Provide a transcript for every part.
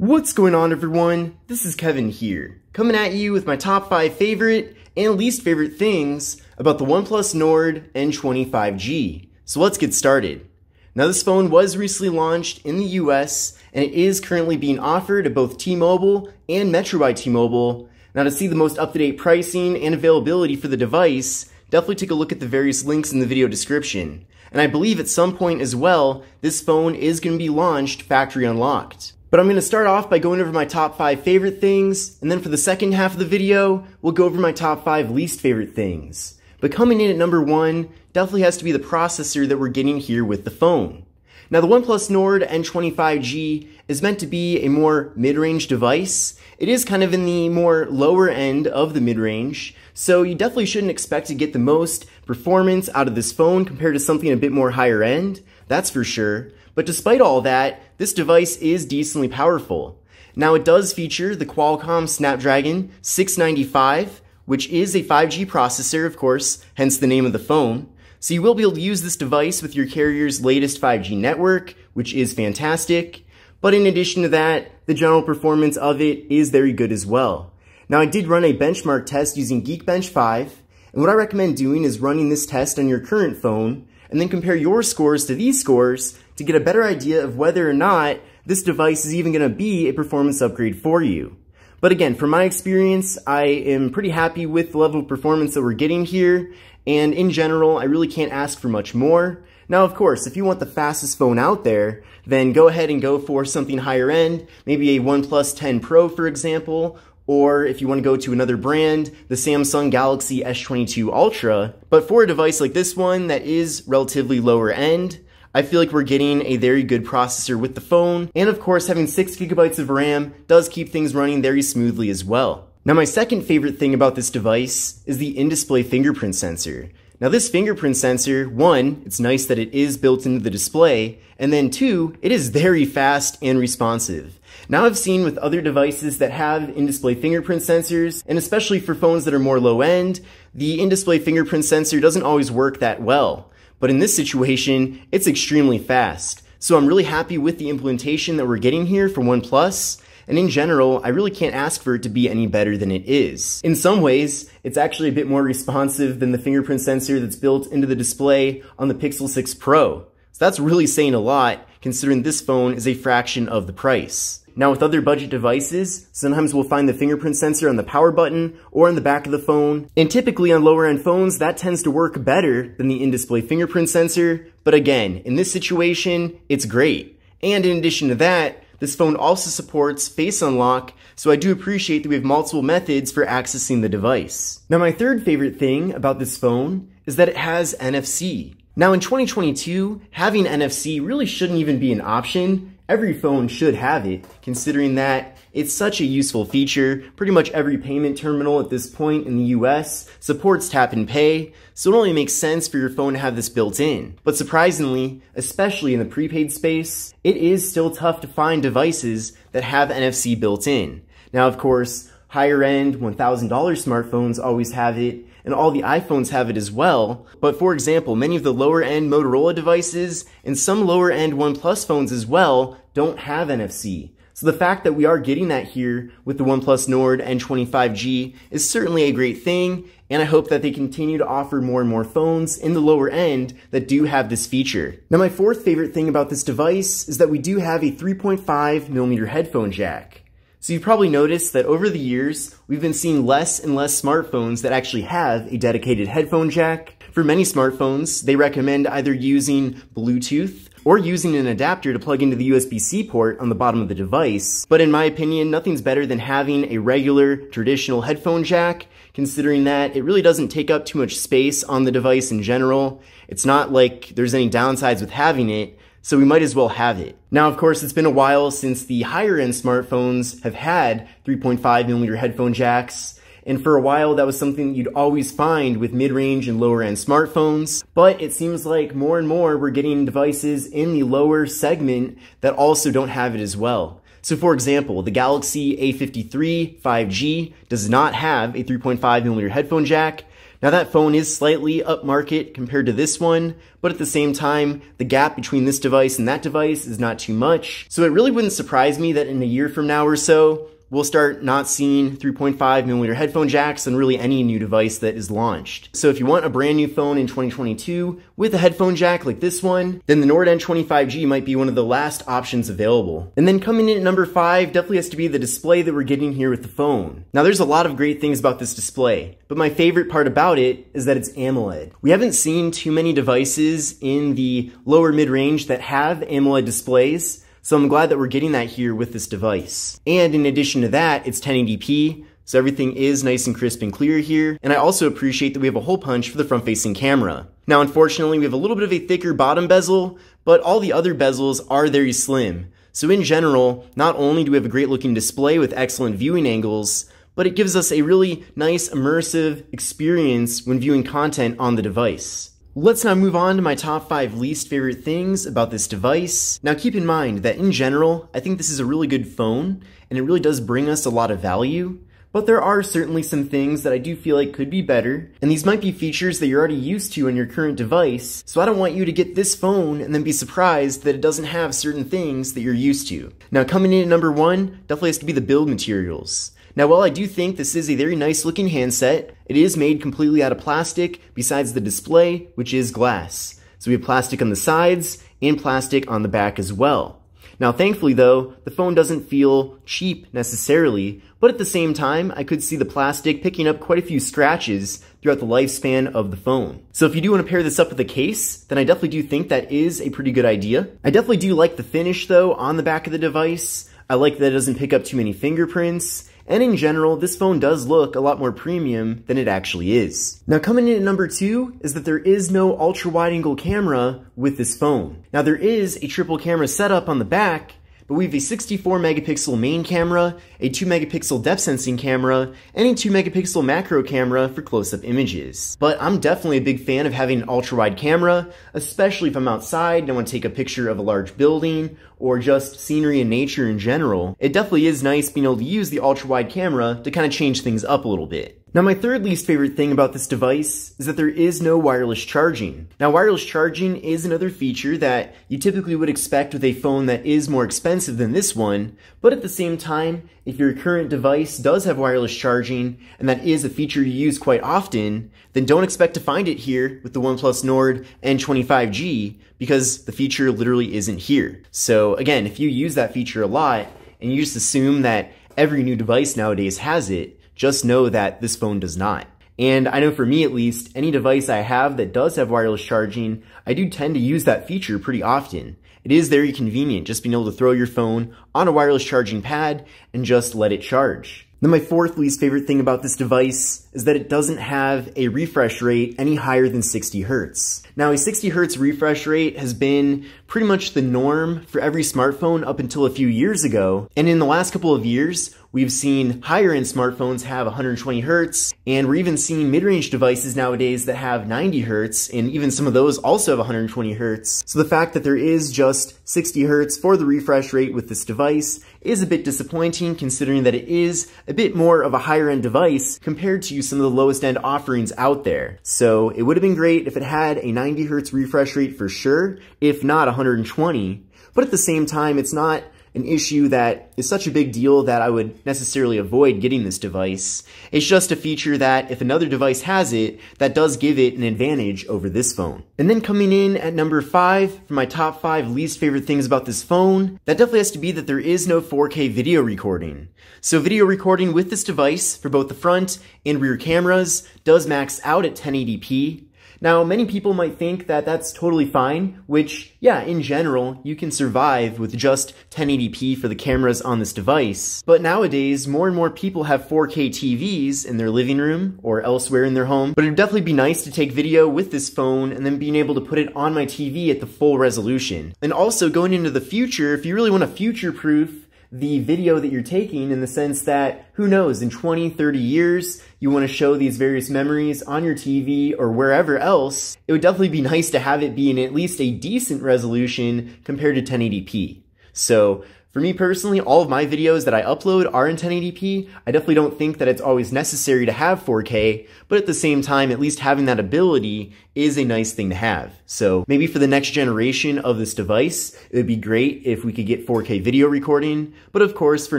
What's going on, everyone? This is Kevin here, coming at you with my top 5 favorite and least favorite things about the OnePlus Nord N20 5G. So let's get started. Now, this phone was recently launched in the US and it is currently being offered at both T-Mobile and Metro by T-Mobile. Now, to see the most up-to-date pricing and availability for the device, definitely take a look at the various links in the video description. And I believe at some point as well, this phone is going to be launched factory unlocked. But I'm going to start off by going over my top 5 favorite things, and then for the second half of the video, we'll go over my top 5 least favorite things. But coming in at number 1 definitely has to be the processor that we're getting here with the phone. Now, the OnePlus Nord N20 5G is meant to be a more mid-range device. It is kind of in the more lower end of the mid-range, so you definitely shouldn't expect to get the most performance out of this phone compared to something a bit more higher end, that's for sure. But despite all that, this device is decently powerful. Now, it does feature the Qualcomm Snapdragon 695, which is a 5G processor, of course, hence the name of the phone. So you will be able to use this device with your carrier's latest 5G network, which is fantastic. But in addition to that, the general performance of it is very good as well. Now, I did run a benchmark test using Geekbench 5, and what I recommend doing is running this test on your current phone, and then compare your scores to these scores to get a better idea of whether or not this device is even going to be a performance upgrade for you. But again, from my experience, I am pretty happy with the level of performance that we're getting here, and in general, I really can't ask for much more. Now, of course, if you want the fastest phone out there, then go ahead and go for something higher end, maybe a OnePlus 10 Pro, for example, or if you want to go to another brand, the Samsung Galaxy S22 Ultra. But for a device like this one that is relatively lower end, I feel like we're getting a very good processor with the phone, and of course having 6 GB of RAM does keep things running very smoothly as well. Now, my second favorite thing about this device is the in-display fingerprint sensor. Now, this fingerprint sensor, 1, it's nice that it is built into the display, and then 2, it is very fast and responsive. Now, I've seen with other devices that have in-display fingerprint sensors, and especially for phones that are more low-end, the in-display fingerprint sensor doesn't always work that well. But in this situation, it's extremely fast. So I'm really happy with the implementation that we're getting here for OnePlus, and in general, I really can't ask for it to be any better than it is. In some ways, it's actually a bit more responsive than the fingerprint sensor that's built into the display on the Pixel 6 Pro. So that's really saying a lot, considering this phone is a fraction of the price. Now, with other budget devices, sometimes we'll find the fingerprint sensor on the power button or on the back of the phone, and typically on lower end phones, that tends to work better than the in-display fingerprint sensor. But again, in this situation, it's great. And in addition to that, this phone also supports face unlock, so I do appreciate that we have multiple methods for accessing the device. Now, my third favorite thing about this phone is that it has NFC. Now, in 2022, having NFC really shouldn't even be an option. Every phone should have it, considering that it's such a useful feature. Pretty much every payment terminal at this point in the US supports tap and pay, so it only makes sense for your phone to have this built in. But surprisingly, especially in the prepaid space, it is still tough to find devices that have NFC built in. Now, of course, higher end $1,000 smartphones always have it, and all the iPhones have it as well. But for example, many of the lower end Motorola devices and some lower end OnePlus phones as well don't have NFC. So the fact that we are getting that here with the OnePlus Nord N20 5G is certainly a great thing, and I hope that they continue to offer more and more phones in the lower end that do have this feature. Now, my fourth favorite thing about this device is that we do have a 3.5mm headphone jack. So you've probably noticed that over the years, we've been seeing less and less smartphones that actually have a dedicated headphone jack. For many smartphones, they recommend either using Bluetooth or using an adapter to plug into the USB-C port on the bottom of the device. But in my opinion, nothing's better than having a regular, traditional headphone jack, considering that it really doesn't take up too much space on the device in general. It's not like there's any downsides with having it, so we might as well have it. Now, of course, it's been a while since the higher-end smartphones have had 3.5mm headphone jacks, and for a while that was something you'd always find with mid-range and lower-end smartphones, but it seems like more and more we're getting devices in the lower segment that also don't have it as well. So for example, the Galaxy A53 5G does not have a 3.5mm headphone jack. Now that phone is slightly upmarket compared to this one, but at the same time, the gap between this device and that device is not too much. So it really wouldn't surprise me that in a year from now or so, we'll start not seeing 3.5mm headphone jacks on really any new device that is launched. So if you want a brand new phone in 2022 with a headphone jack like this one, then the Nord N20G might be one of the last options available. And then coming in at number 5 definitely has to be the display that we're getting here with the phone. Now there's a lot of great things about this display, but my favorite part about it is that it's AMOLED. We haven't seen too many devices in the lower mid-range that have AMOLED displays, so I'm glad that we're getting that here with this device. And in addition to that, it's 1080p, so everything is nice and crisp and clear here. And I also appreciate that we have a hole punch for the front-facing camera. Now, unfortunately, we have a little bit of a thicker bottom bezel, but all the other bezels are very slim. So in general, not only do we have a great-looking display with excellent viewing angles, but it gives us a really nice, immersive experience when viewing content on the device. Let's now move on to my top 5 least favorite things about this device. Now keep in mind that in general, I think this is a really good phone, and it really does bring us a lot of value, but there are certainly some things that I do feel like could be better, and these might be features that you're already used to on your current device, so I don't want you to get this phone and then be surprised that it doesn't have certain things that you're used to. Now coming in at number 1 definitely has to be the build materials. Now, while I do think this is a very nice looking handset, it is made completely out of plastic besides the display, which is glass. So we have plastic on the sides and plastic on the back as well. Now, thankfully though, the phone doesn't feel cheap necessarily, but at the same time, I could see the plastic picking up quite a few scratches throughout the lifespan of the phone. So if you do want to pair this up with a case, then I definitely do think that is a pretty good idea. I definitely do like the finish though on the back of the device. I like that it doesn't pick up too many fingerprints. And in general, this phone does look a lot more premium than it actually is. Now coming in at number 2 is that there is no ultra wide angle camera with this phone. Now there is a triple camera setup on the back, but we have a 64 megapixel main camera, a 2 megapixel depth sensing camera, and a 2 megapixel macro camera for close-up images. But I'm definitely a big fan of having an ultra-wide camera, especially if I'm outside and I want to take a picture of a large building or just scenery and nature in general. It definitely is nice being able to use the ultra-wide camera to kind of change things up a little bit. Now my third least favorite thing about this device is that there is no wireless charging. Now wireless charging is another feature that you typically would expect with a phone that is more expensive than this one, but at the same time, if your current device does have wireless charging, and that is a feature you use quite often, then don't expect to find it here with the OnePlus Nord N20G, because the feature literally isn't here. So again, if you use that feature a lot, and you just assume that every new device nowadays has it, just know that this phone does not. And I know for me at least, any device I have that does have wireless charging, I do tend to use that feature pretty often. It is very convenient just being able to throw your phone on a wireless charging pad and just let it charge. Then my fourth least favorite thing about this device is that it doesn't have a refresh rate any higher than 60 Hz. Now a 60 Hz refresh rate has been pretty much the norm for every smartphone up until a few years ago, and in the last couple of years, we've seen higher end smartphones have 120 Hz, and we're even seeing mid-range devices nowadays that have 90 Hz, and even some of those also have 120 Hz. So the fact that there is just 60 Hz for the refresh rate with this device is a bit disappointing, considering that it is a bit more of a higher end device compared to some of the lowest end offerings out there. So it would have been great if it had a 90 Hz refresh rate for sure, if not 120, but at the same time, it's not an issue that is such a big deal that I would necessarily avoid getting this device. It's just a feature that if another device has it, that does give it an advantage over this phone. And then coming in at number 5 for my top 5 least favorite things about this phone, that definitely has to be that there is no 4K video recording. So video recording with this device for both the front and rear cameras does max out at 1080p. Now, many people might think that that's totally fine, which, yeah, in general, you can survive with just 1080p for the cameras on this device. But nowadays, more and more people have 4K TVs in their living room or elsewhere in their home. But it'd definitely be nice to take video with this phone and then being able to put it on my TV at the full resolution. And also, going into the future, if you really want to future-proof the video that you're taking, in the sense that, who knows, in 20, 30 years, you want to show these various memories on your TV or wherever else, it would definitely be nice to have it be in at least a decent resolution compared to 1080p. So For me personally, all of my videos that I upload are in 1080p. I definitely don't think that it's always necessary to have 4K, but at the same time, at least having that ability is a nice thing to have. So maybe for the next generation of this device, it would be great if we could get 4K video recording. But of course, for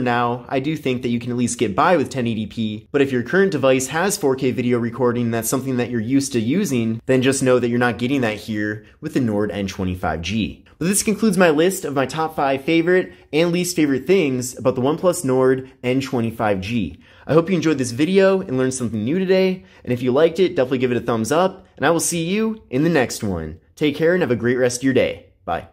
now, I do think that you can at least get by with 1080p. But if your current device has 4K video recording, that's something that you're used to using, then just know that you're not getting that here with the Nord N25G. But this concludes my list of my top 5 favorite and least favorite things about the OnePlus Nord N25G. I hope you enjoyed this video and learned something new today, and if you liked it, definitely give it a thumbs up, and I will see you in the next one. Take care and have a great rest of your day. Bye.